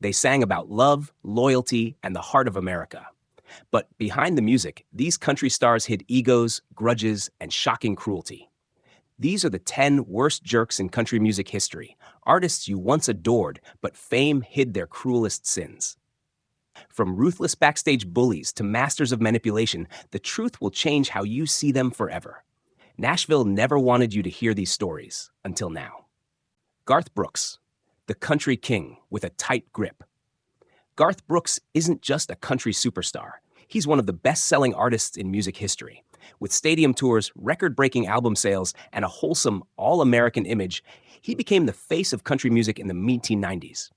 They sang about love, loyalty, and the heart of America. But behind the music, these country stars hid egos, grudges, and shocking cruelty. These are the 10 worst jerks in country music history, artists you once adored, but fame hid their cruelest sins. From ruthless backstage bullies to masters of manipulation, the truth will change how you see them forever. Nashville never wanted you to hear these stories, until now. Garth Brooks, the country king with a tight grip. Garth Brooks isn't just a country superstar. He's one of the best-selling artists in music history. With stadium tours, record-breaking album sales, and a wholesome, all-American image, he became the face of country music in the mid-90s.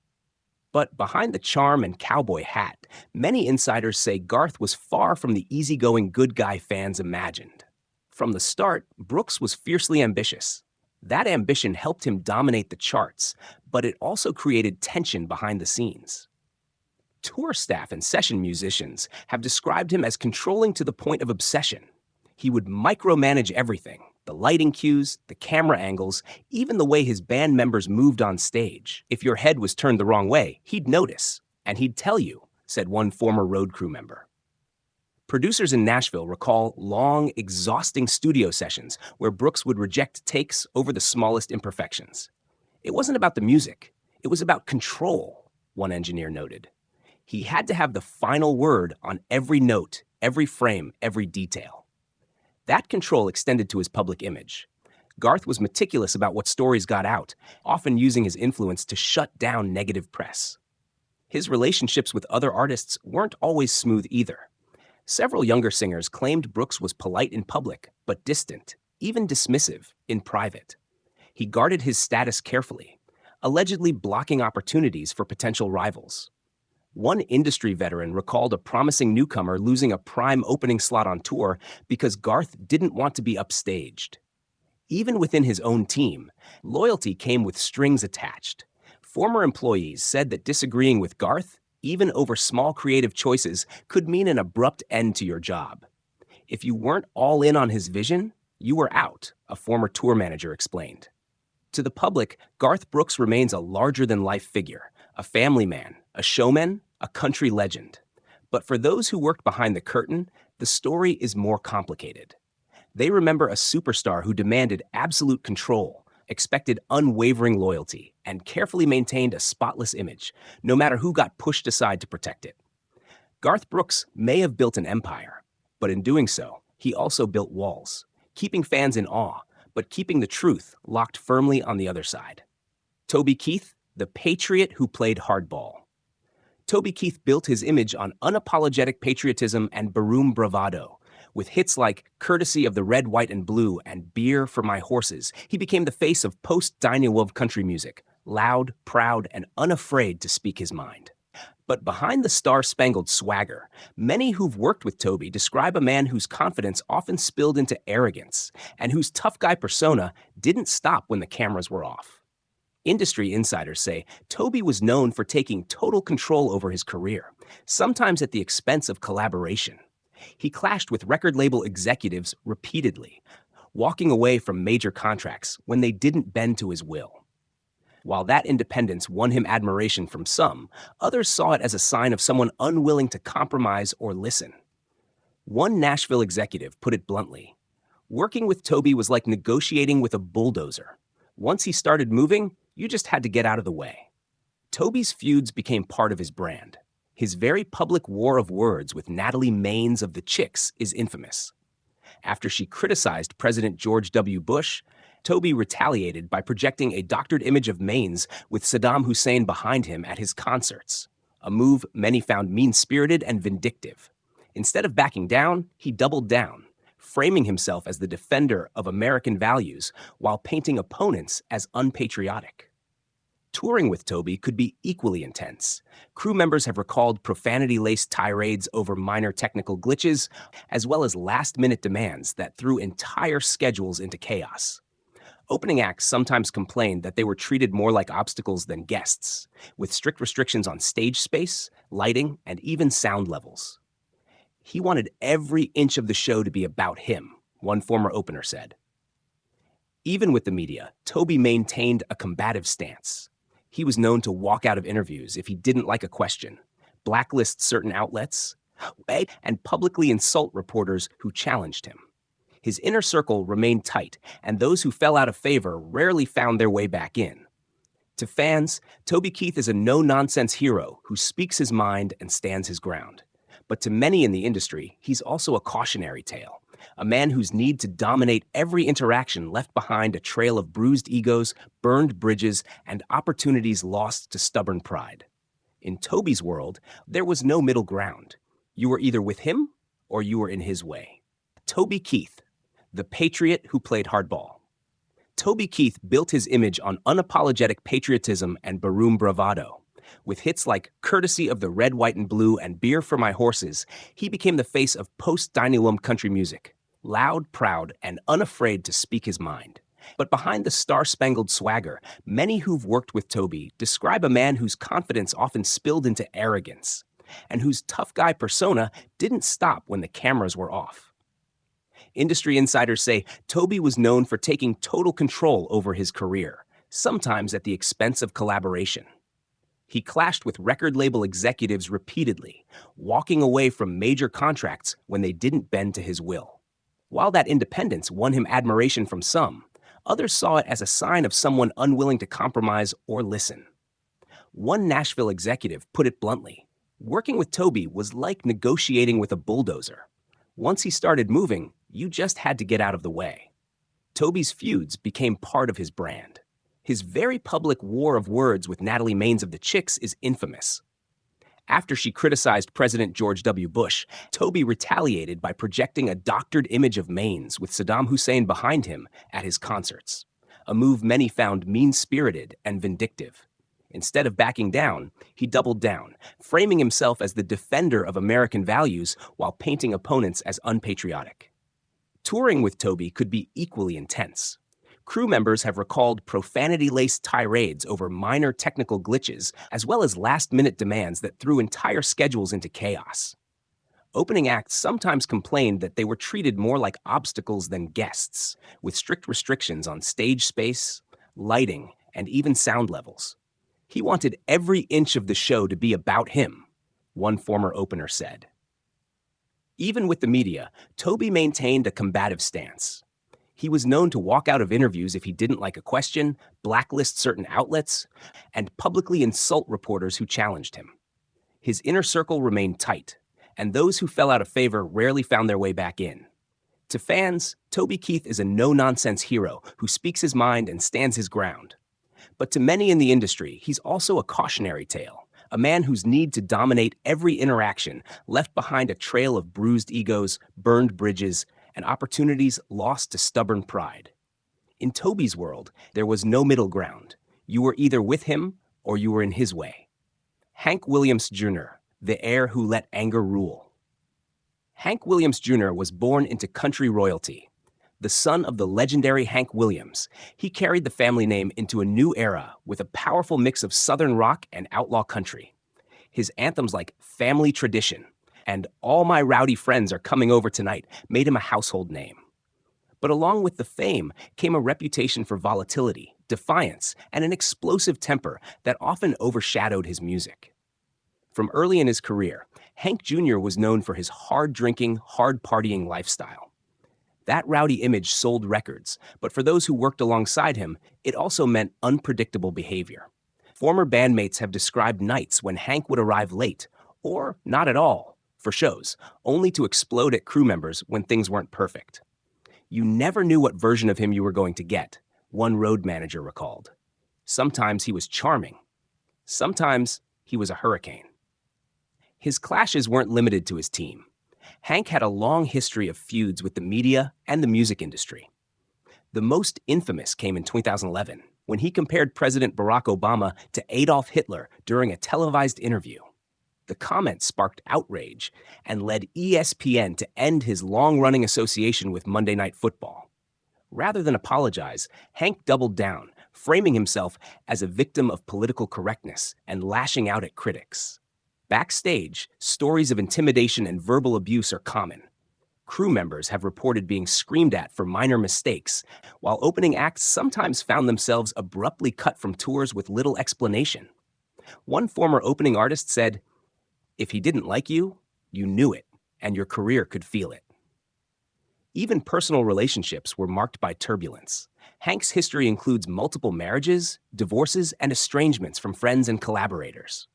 But behind the charm and cowboy hat, many insiders say Garth was far from the easygoing good guy fans imagined. From the start, Brooks was fiercely ambitious. That ambition helped him dominate the charts, but it also created tension behind the scenes. Tour staff and session musicians have described him as controlling to the point of obsession. He would micromanage everything, the lighting cues, the camera angles, even the way his band members moved on stage. If your head was turned the wrong way, he'd notice, and he'd tell you, said one former road crew member. Producers in Nashville recall long, exhausting studio sessions where Brooks would reject takes over the smallest imperfections. It wasn't about the music, it was about control, one engineer noted. He had to have the final word on every note, every frame, every detail. That control extended to his public image. Garth was meticulous about what stories got out, often using his influence to shut down negative press. His relationships with other artists weren't always smooth either. Several younger singers claimed Brooks was polite in public, but distant, even dismissive, in private. He guarded his status carefully, allegedly blocking opportunities for potential rivals. One industry veteran recalled a promising newcomer losing a prime opening slot on tour because Garth didn't want to be upstaged. Even within his own team, loyalty came with strings attached. Former employees said that disagreeing with Garth, even over small creative choices, could mean an abrupt end to your job. If you weren't all in on his vision, you were out, a former tour manager explained. To the public, Garth Brooks remains a larger-than-life figure, a family man, a showman, a country legend. But for those who worked behind the curtain, the story is more complicated. They remember a superstar who demanded absolute control, expected unwavering loyalty, and carefully maintained a spotless image, no matter who got pushed aside to protect it. Garth Brooks may have built an empire, but in doing so, he also built walls, keeping fans in awe, but keeping the truth locked firmly on the other side. Toby Keith, the Patriot who played Hardball. Toby Keith built his image on unapologetic patriotism and baroom bravado. With hits like Courtesy of the Red, White, and Blue and Beer for My Horses, he became the face of post-Dinah country music, loud, proud, and unafraid to speak his mind. But behind the star-spangled swagger, many who've worked with Toby describe a man whose confidence often spilled into arrogance and whose tough guy persona didn't stop when the cameras were off. Industry insiders say Toby was known for taking total control over his career, sometimes at the expense of collaboration. He clashed with record label executives repeatedly, walking away from major contracts when they didn't bend to his will. While that independence won him admiration from some, others saw it as a sign of someone unwilling to compromise or listen. One Nashville executive put it bluntly, "Working with Toby was like negotiating with a bulldozer. Once he started moving, you just had to get out of the way." Toby's feuds became part of his brand. His very public war of words with Natalie Maines of the Chicks is infamous. After she criticized President George W. Bush, Toby retaliated by projecting a doctored image of Maines with Saddam Hussein behind him at his concerts, a move many found mean-spirited and vindictive. Instead of backing down, he doubled down, framing himself as the defender of American values while painting opponents as unpatriotic. Touring with Toby could be equally intense. Crew members have recalled profanity-laced tirades over minor technical glitches, as well as last-minute demands that threw entire schedules into chaos. Opening acts sometimes complained that they were treated more like obstacles than guests, with strict restrictions on stage space, lighting, and even sound levels. He wanted every inch of the show to be about him, one former opener said. Even with the media, Toby maintained a combative stance. He was known to walk out of interviews if he didn't like a question, blacklist certain outlets, and publicly insult reporters who challenged him. His inner circle remained tight, and those who fell out of favor rarely found their way back in. To fans, Toby Keith is a no-nonsense hero who speaks his mind and stands his ground. But to many in the industry, he's also a cautionary tale, a man whose need to dominate every interaction left behind a trail of bruised egos, burned bridges, and opportunities lost to stubborn pride. In Toby's world, there was no middle ground. You were either with him or you were in his way. Toby Keith, the Patriot who played Hardball. Toby Keith built his image on unapologetic patriotism and baroom bravado. With hits like Courtesy of the Red, White, and Blue and Beer for My Horses, he became the face of post-Dynalum country music, loud, proud, and unafraid to speak his mind. But behind the star-spangled swagger, many who've worked with Toby describe a man whose confidence often spilled into arrogance, and whose tough guy persona didn't stop when the cameras were off. Industry insiders say Toby was known for taking total control over his career, sometimes at the expense of collaboration. He clashed with record label executives repeatedly, walking away from major contracts when they didn't bend to his will. While that independence won him admiration from some, others saw it as a sign of someone unwilling to compromise or listen. One Nashville executive put it bluntly, working with Toby was like negotiating with a bulldozer. Once he started moving, you just had to get out of the way. Toby's feuds became part of his brand. His very public war of words with Natalie Maines of the Chicks is infamous. After she criticized President George W. Bush, Toby retaliated by projecting a doctored image of Maines with Saddam Hussein behind him at his concerts, a move many found mean-spirited and vindictive. Instead of backing down, he doubled down, framing himself as the defender of American values while painting opponents as unpatriotic. Touring with Toby could be equally intense. Crew members have recalled profanity-laced tirades over minor technical glitches, as well as last-minute demands that threw entire schedules into chaos. Opening acts sometimes complained that they were treated more like obstacles than guests, with strict restrictions on stage space, lighting, and even sound levels. He wanted every inch of the show to be about him, one former opener said. Even with the media, Toby maintained a combative stance. He was known to walk out of interviews if he didn't like a question, blacklist certain outlets, and publicly insult reporters who challenged him. His inner circle remained tight, and those who fell out of favor rarely found their way back in. To fans, Toby Keith is a no-nonsense hero who speaks his mind and stands his ground. But to many in the industry, he's also a cautionary tale, a man whose need to dominate every interaction left behind a trail of bruised egos, burned bridges, and opportunities lost to stubborn pride. In Toby's world, there was no middle ground. You were either with him or you were in his way. Hank Williams Jr., the heir who let anger rule. Hank Williams Jr. was born into country royalty. The son of the legendary Hank Williams, he carried the family name into a new era with a powerful mix of Southern rock and outlaw country. His anthems like Family Tradition and All My Rowdy Friends Are Coming Over Tonight made him a household name. But along with the fame came a reputation for volatility, defiance, and an explosive temper that often overshadowed his music. From early in his career, Hank Jr. was known for his hard-drinking, hard-partying lifestyle. That rowdy image sold records, but for those who worked alongside him, it also meant unpredictable behavior. Former bandmates have described nights when Hank would arrive late, or not at all, for shows, only to explode at crew members when things weren't perfect. You never knew what version of him you were going to get, one road manager recalled. Sometimes he was charming. Sometimes he was a hurricane. His clashes weren't limited to his team. Hank had a long history of feuds with the media and the music industry. The most infamous came in 2011, when he compared President Barack Obama to Adolf Hitler during a televised interview. The comment sparked outrage and led ESPN to end his long-running association with Monday Night Football. Rather than apologize, Hank doubled down, framing himself as a victim of political correctness and lashing out at critics. Backstage, stories of intimidation and verbal abuse are common. Crew members have reported being screamed at for minor mistakes, while opening acts sometimes found themselves abruptly cut from tours with little explanation. One former opening artist said, "If he didn't like you, you knew it, and your career could feel it." Even personal relationships were marked by turbulence. Hank's history includes multiple marriages, divorces, and estrangements from friends and collaborators.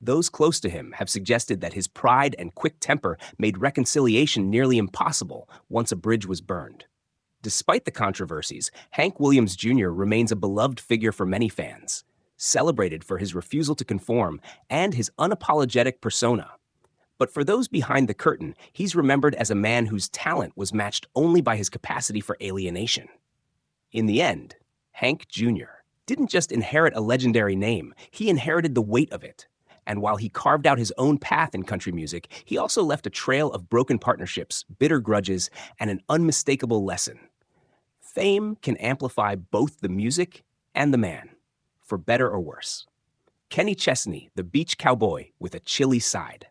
Those close to him have suggested that his pride and quick temper made reconciliation nearly impossible once a bridge was burned. Despite the controversies, Hank Williams Jr. remains a beloved figure for many fans, celebrated for his refusal to conform and his unapologetic persona. But for those behind the curtain, he's remembered as a man whose talent was matched only by his capacity for alienation. In the end, Hank Jr. didn't just inherit a legendary name, he inherited the weight of it. And while he carved out his own path in country music, he also left a trail of broken partnerships, bitter grudges, and an unmistakable lesson. Fame can amplify both the music and the man, for better or worse. Kenny Chesney, the beach cowboy with a chilly side.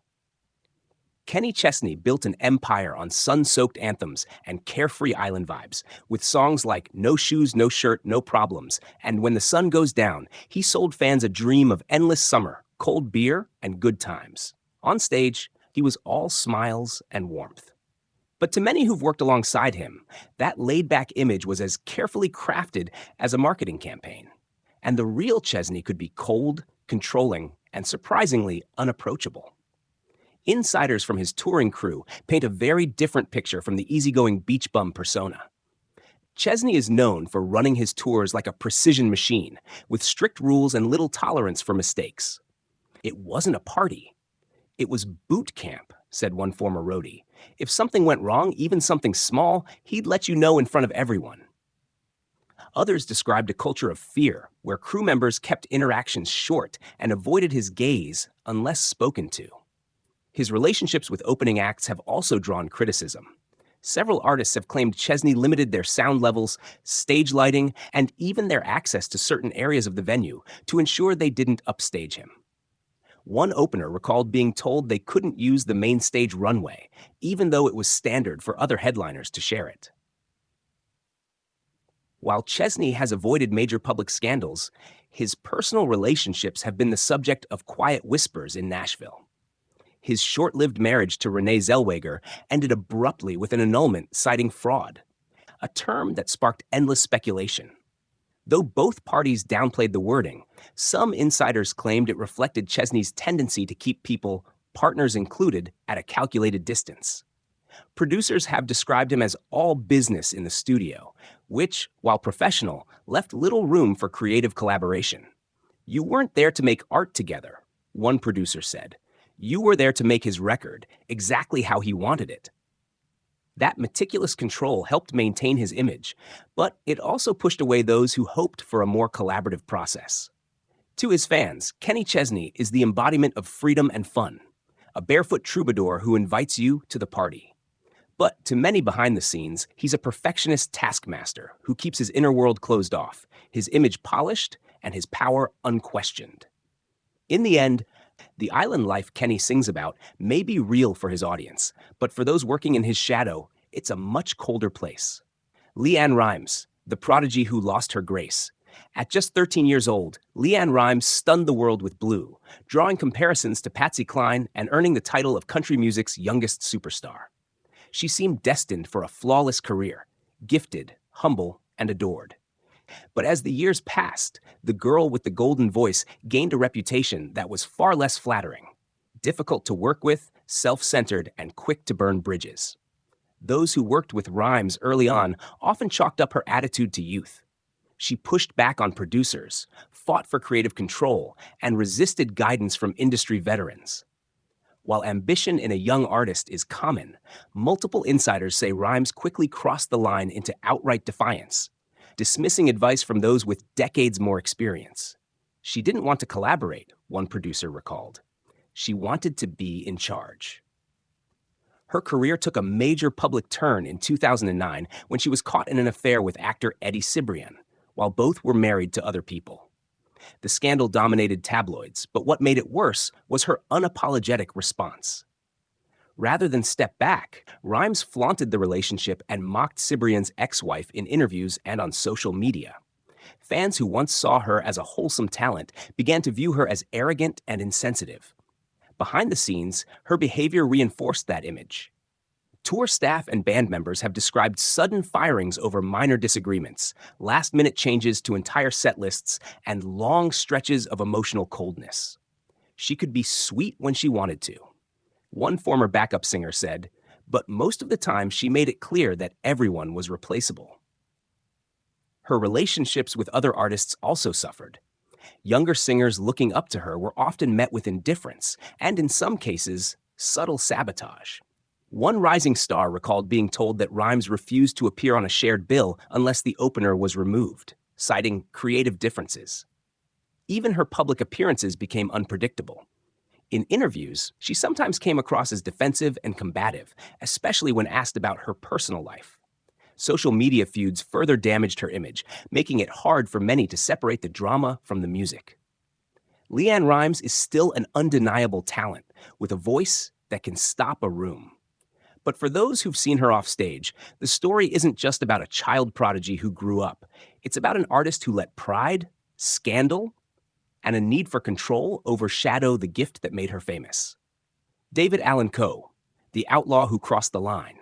Kenny Chesney built an empire on sun-soaked anthems and carefree island vibes, with songs like No Shoes, No Shirt, No Problems, and When the Sun Goes Down. He sold fans a dream of endless summer, cold beer, and good times. On stage, he was all smiles and warmth. But to many who've worked alongside him, that laid-back image was as carefully crafted as a marketing campaign. And the real Chesney could be cold, controlling, and surprisingly unapproachable. Insiders from his touring crew paint a very different picture from the easygoing beach bum persona. Chesney is known for running his tours like a precision machine, with strict rules and little tolerance for mistakes. It wasn't a party. It was boot camp, said one former roadie. If something went wrong, even something small, he'd let you know in front of everyone. Others described a culture of fear, where crew members kept interactions short and avoided his gaze unless spoken to. His relationships with opening acts have also drawn criticism. Several artists have claimed Chesney limited their sound levels, stage lighting, and even their access to certain areas of the venue to ensure they didn't upstage him. One opener recalled being told they couldn't use the main stage runway, even though it was standard for other headliners to share it. While Chesney has avoided major public scandals, his personal relationships have been the subject of quiet whispers in Nashville. His short-lived marriage to Renee Zellweger ended abruptly with an annulment citing fraud, a term that sparked endless speculation. Though both parties downplayed the wording, some insiders claimed it reflected Chesney's tendency to keep people, partners included, at a calculated distance. Producers have described him as all business in the studio, which, while professional, left little room for creative collaboration. "You weren't there to make art together," one producer said. "You were there to make his record exactly how he wanted it." That meticulous control helped maintain his image, but it also pushed away those who hoped for a more collaborative process. To his fans, Kenny Chesney is the embodiment of freedom and fun, a barefoot troubadour who invites you to the party. But to many behind the scenes, he's a perfectionist taskmaster who keeps his inner world closed off, his image polished, and his power unquestioned. In the end, the island life Kenny sings about may be real for his audience, but for those working in his shadow, it's a much colder place. Leanne Rimes, the prodigy who lost her grace. At just 13 years old, Leanne Rimes stunned the world with Blue, drawing comparisons to Patsy Cline and earning the title of country music's youngest superstar. She seemed destined for a flawless career, gifted, humble, and adored. But as the years passed, the girl with the golden voice gained a reputation that was far less flattering. Difficult to work with, self-centered, and quick to burn bridges. Those who worked with Rimes early on often chalked up her attitude to youth. She pushed back on producers, fought for creative control, and resisted guidance from industry veterans. While ambition in a young artist is common, multiple insiders say Rimes quickly crossed the line into outright defiance, dismissing advice from those with decades more experience. She didn't want to collaborate, one producer recalled. She wanted to be in charge. Her career took a major public turn in 2009 when she was caught in an affair with actor Eddie Cibrian, while both were married to other people. The scandal dominated tabloids, but what made it worse was her unapologetic response. Rather than step back, Rimes flaunted the relationship and mocked Cibrian's ex-wife in interviews and on social media. Fans who once saw her as a wholesome talent began to view her as arrogant and insensitive. Behind the scenes, her behavior reinforced that image. Tour staff and band members have described sudden firings over minor disagreements, last-minute changes to entire set lists, and long stretches of emotional coldness. She could be sweet when she wanted to. One former backup singer said, but most of the time she made it clear that everyone was replaceable. Her relationships with other artists also suffered. Younger singers looking up to her were often met with indifference and, in some cases, subtle sabotage. One rising star recalled being told that Rimes refused to appear on a shared bill unless the opener was removed, citing creative differences. Even her public appearances became unpredictable. In interviews, she sometimes came across as defensive and combative, especially when asked about her personal life. Social media feuds further damaged her image, making it hard for many to separate the drama from the music. Leanne Rimes is still an undeniable talent, with a voice that can stop a room. But for those who've seen her off stage, the story isn't just about a child prodigy who grew up. It's about an artist who let pride, scandal, and a need for control overshadow the gift that made her famous. Allan Co, the outlaw who crossed the line.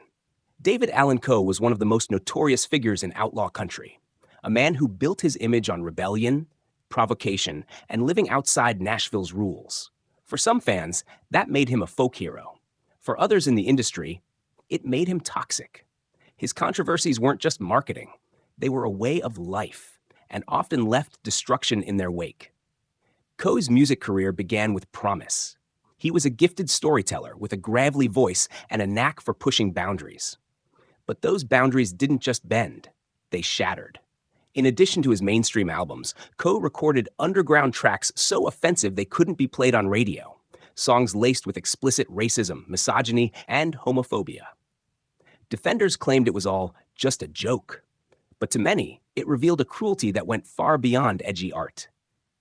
Allan Co was one of the most notorious figures in outlaw country, a man who built his image on rebellion, provocation, and living outside Nashville's rules. For some fans, that made him a folk hero. For others in the industry, it made him toxic. His controversies weren't just marketing. They were a way of life, and often left destruction in their wake. Co's music career began with promise. He was a gifted storyteller with a gravelly voice and a knack for pushing boundaries. But those boundaries didn't just bend, they shattered. In addition to his mainstream albums, Co recorded underground tracks so offensive they couldn't be played on radio, songs laced with explicit racism, misogyny, and homophobia. Defenders claimed it was all just a joke, but to many, it revealed a cruelty that went far beyond edgy art.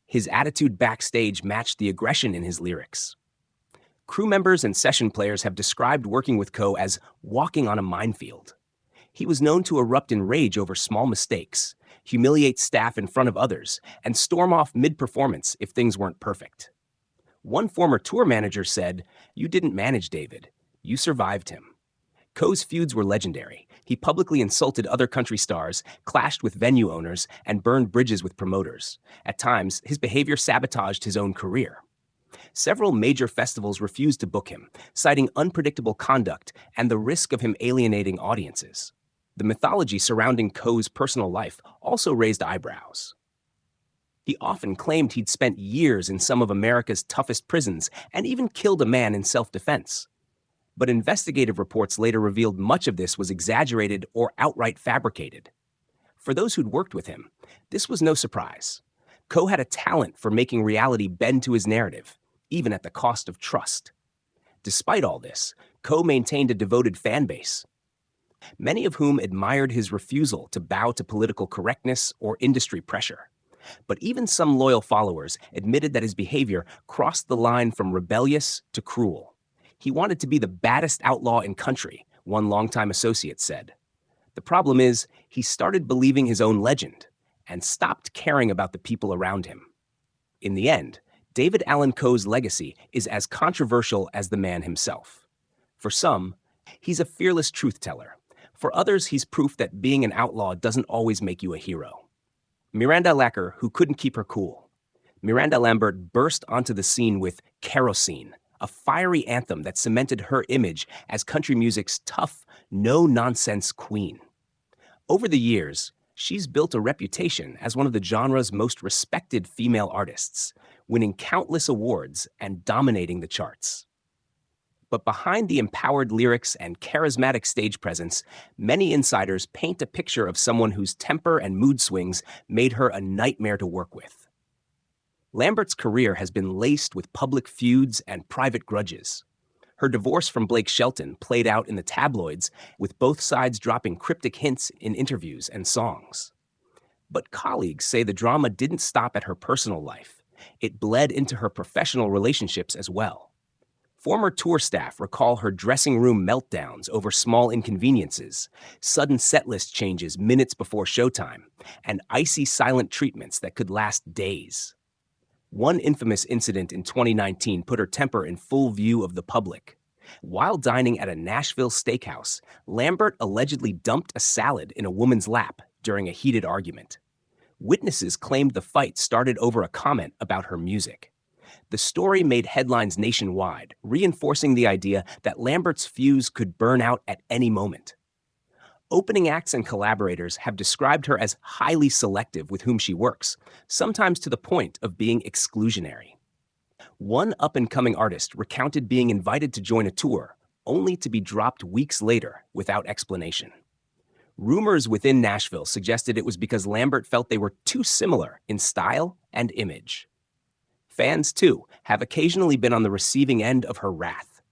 His attitude backstage matched the aggression in his lyrics. Crew members and session players have described working with Co as walking on a minefield. He was known to erupt in rage over small mistakes, humiliate staff in front of others, and storm off mid-performance if things weren't perfect. One former tour manager said, "You didn't manage David, you survived him." Co's feuds were legendary. He publicly insulted other country stars, clashed with venue owners, and burned bridges with promoters. At times, his behavior sabotaged his own career. Several major festivals refused to book him, citing unpredictable conduct and the risk of him alienating audiences. The mythology surrounding Co's personal life also raised eyebrows. He often claimed he'd spent years in some of America's toughest prisons and even killed a man in self-defense. But investigative reports later revealed much of this was exaggerated or outright fabricated. For those who'd worked with him, this was no surprise. Co had a talent for making reality bend to his narrative, even at the cost of trust. Despite all this, Co maintained a devoted fan base, many of whom admired his refusal to bow to political correctness or industry pressure. But even some loyal followers admitted that his behavior crossed the line from rebellious to cruel. He wanted to be the baddest outlaw in country, one longtime associate said. The problem is, he started believing his own legend and stopped caring about the people around him. In the end, Allan Co's legacy is as controversial as the man himself. For some, he's a fearless truth-teller. For others, he's proof that being an outlaw doesn't always make you a hero. Miranda Lambert, who couldn't keep her cool. Miranda Lambert burst onto the scene with Kerosene, a fiery anthem that cemented her image as country music's tough, no-nonsense queen. Over the years, she's built a reputation as one of the genre's most respected female artists, winning countless awards and dominating the charts. But behind the empowered lyrics and charismatic stage presence, many insiders paint a picture of someone whose temper and mood swings made her a nightmare to work with. Lambert's career has been laced with public feuds and private grudges. Her divorce from Blake Shelton played out in the tabloids, with both sides dropping cryptic hints in interviews and songs. But colleagues say the drama didn't stop at her personal life. It bled into her professional relationships as well. Former tour staff recall her dressing room meltdowns over small inconveniences, sudden setlist changes minutes before showtime, and icy silent treatments that could last days. One infamous incident in 2019 put her temper in full view of the public. While dining at a Nashville steakhouse, Lambert allegedly dumped a salad in a woman's lap during a heated argument. Witnesses claimed the fight started over a comment about her music. The story made headlines nationwide, reinforcing the idea that Lambert's fuse could burn out at any moment. Opening acts and collaborators have described her as highly selective with whom she works, sometimes to the point of being exclusionary. One up-and-coming artist recounted being invited to join a tour, only to be dropped weeks later without explanation. Rumors within Nashville suggested it was because Lambert felt they were too similar in style and image. Fans, too, have occasionally been on the receiving end of her wrath.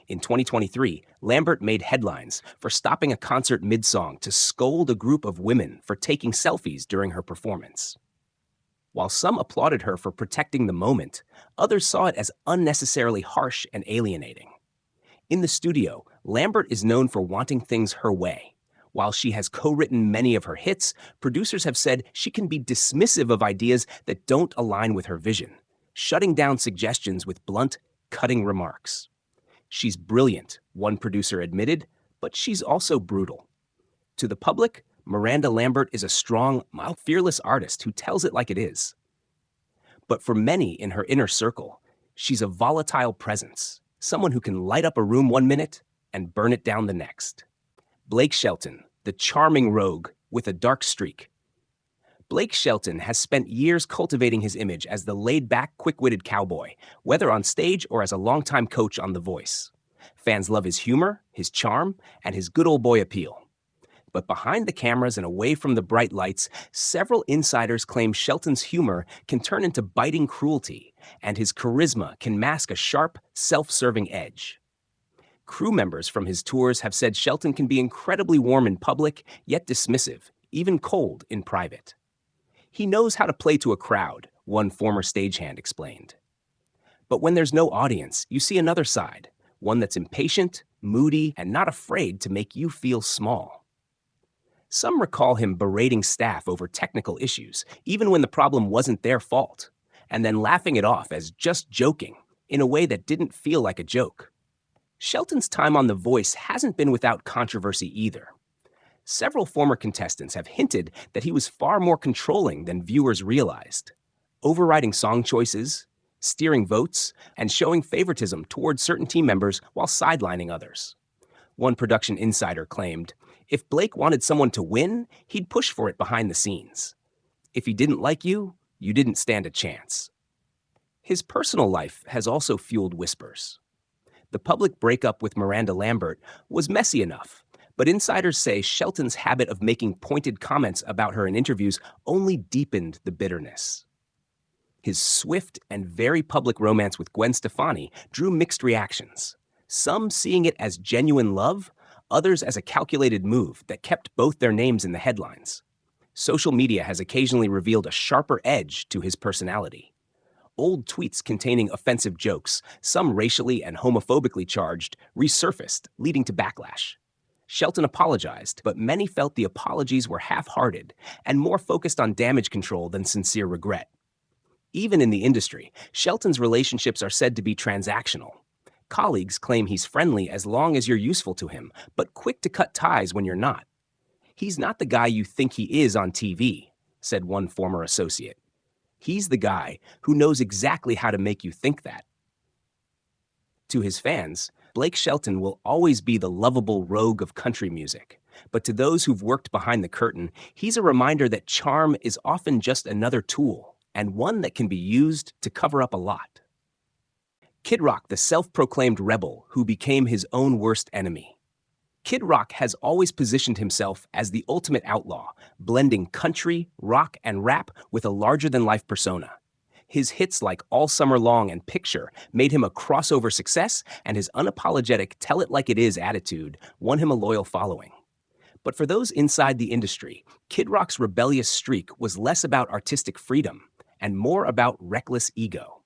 In 2023, Lambert made headlines for stopping a concert mid-song to scold a group of women for taking selfies during her performance. While some applauded her for protecting the moment, others saw it as unnecessarily harsh and alienating. In the studio, Lambert is known for wanting things her way. While she has co-written many of her hits, producers have said she can be dismissive of ideas that don't align with her vision, shutting down suggestions with blunt, cutting remarks. She's brilliant, one producer admitted, but she's also brutal. To the public, Miranda Lambert is a strong, fearless artist who tells it like it is. But for many in her inner circle, she's a volatile presence, someone who can light up a room one minute and burn it down the next. Blake Shelton, the charming rogue with a dark streak. Blake Shelton has spent years cultivating his image as the laid-back, quick-witted cowboy, whether on stage or as a longtime coach on The Voice. Fans love his humor, his charm, and his good old boy appeal. But behind the cameras and away from the bright lights, several insiders claim Shelton's humor can turn into biting cruelty, and his charisma can mask a sharp, self-serving edge. Crew members from his tours have said Shelton can be incredibly warm in public, yet dismissive, even cold in private. He knows how to play to a crowd, one former stagehand explained. But when there's no audience, you see another side, one that's impatient, moody, and not afraid to make you feel small. Some recall him berating staff over technical issues, even when the problem wasn't their fault, and then laughing it off as just joking, in a way that didn't feel like a joke. Shelton's time on The Voice hasn't been without controversy either. Several former contestants have hinted that he was far more controlling than viewers realized, overriding song choices, steering votes, and showing favoritism towards certain team members while sidelining others. One production insider claimed, if Blake wanted someone to win, he'd push for it behind the scenes. If he didn't like you, you didn't stand a chance. His personal life has also fueled whispers. The public breakup with Miranda Lambert was messy enough, but insiders say Shelton's habit of making pointed comments about her in interviews only deepened the bitterness. His swift and very public romance with Gwen Stefani drew mixed reactions, some seeing it as genuine love, others as a calculated move that kept both their names in the headlines. Social media has occasionally revealed a sharper edge to his personality. Old tweets containing offensive jokes, some racially and homophobically charged, resurfaced, leading to backlash. Shelton apologized, but many felt the apologies were half-hearted and more focused on damage control than sincere regret. Even in the industry, Shelton's relationships are said to be transactional. Colleagues claim he's friendly as long as you're useful to him, but quick to cut ties when you're not. He's not the guy you think he is on TV, said one former associate. He's the guy who knows exactly how to make you think that. To his fans, Blake Shelton will always be the lovable rogue of country music. But to those who've worked behind the curtain, he's a reminder that charm is often just another tool, and one that can be used to cover up a lot. Kid Rock, the self-proclaimed rebel who became his own worst enemy. Kid Rock has always positioned himself as the ultimate outlaw, blending country, rock, and rap with a larger-than-life persona. His hits like All Summer Long and Picture made him a crossover success, and his unapologetic tell-it-like-it-is attitude won him a loyal following. But for those inside the industry, Kid Rock's rebellious streak was less about artistic freedom and more about reckless ego.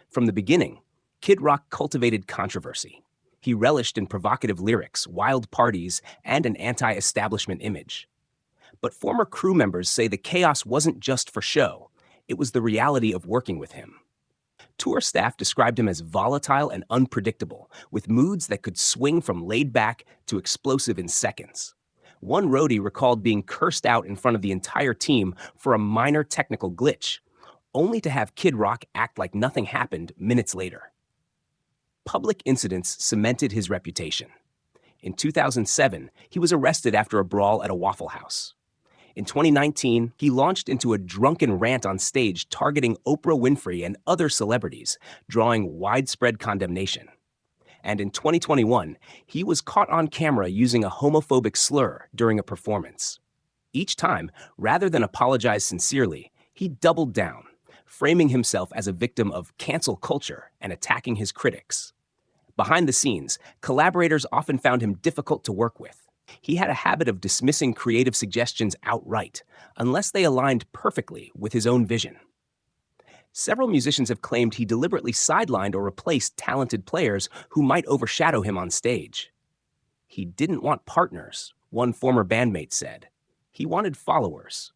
From the beginning, Kid Rock cultivated controversy. He relished in provocative lyrics, wild parties, and an anti-establishment image. But former crew members say the chaos wasn't just for show. It was the reality of working with him. Tour staff described him as volatile and unpredictable, with moods that could swing from laid back to explosive in seconds. One roadie recalled being cursed out in front of the entire team for a minor technical glitch, only to have Kid Rock act like nothing happened minutes later. Public incidents cemented his reputation. In 2007, he was arrested after a brawl at a Waffle House. In 2019, he launched into a drunken rant on stage targeting Oprah Winfrey and other celebrities, drawing widespread condemnation. And in 2021, he was caught on camera using a homophobic slur during a performance. Each time, rather than apologize sincerely, he doubled down, framing himself as a victim of cancel culture and attacking his critics. Behind the scenes, collaborators often found him difficult to work with. He had a habit of dismissing creative suggestions outright, unless they aligned perfectly with his own vision. Several musicians have claimed he deliberately sidelined or replaced talented players who might overshadow him on stage. He didn't want partners, one former bandmate said. He wanted followers.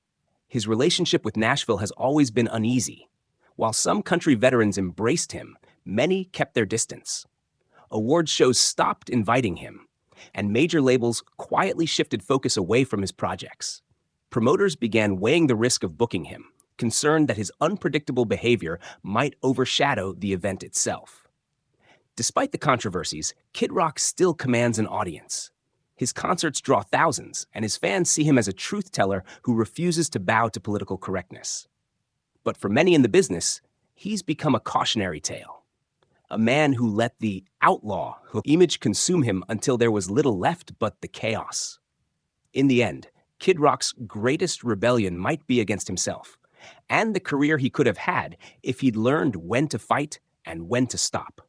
His relationship with Nashville has always been uneasy. While some country veterans embraced him, many kept their distance. Award shows stopped inviting him, and major labels quietly shifted focus away from his projects. Promoters began weighing the risk of booking him, concerned that his unpredictable behavior might overshadow the event itself. Despite the controversies, Kid Rock still commands an audience. His concerts draw thousands, and his fans see him as a truth teller who refuses to bow to political correctness. But for many in the business, he's become a cautionary tale. A man who let the outlaw image consume him until there was little left but the chaos. In the end, Kid Rock's greatest rebellion might be against himself, and the career he could have had if he'd learned when to fight and when to stop.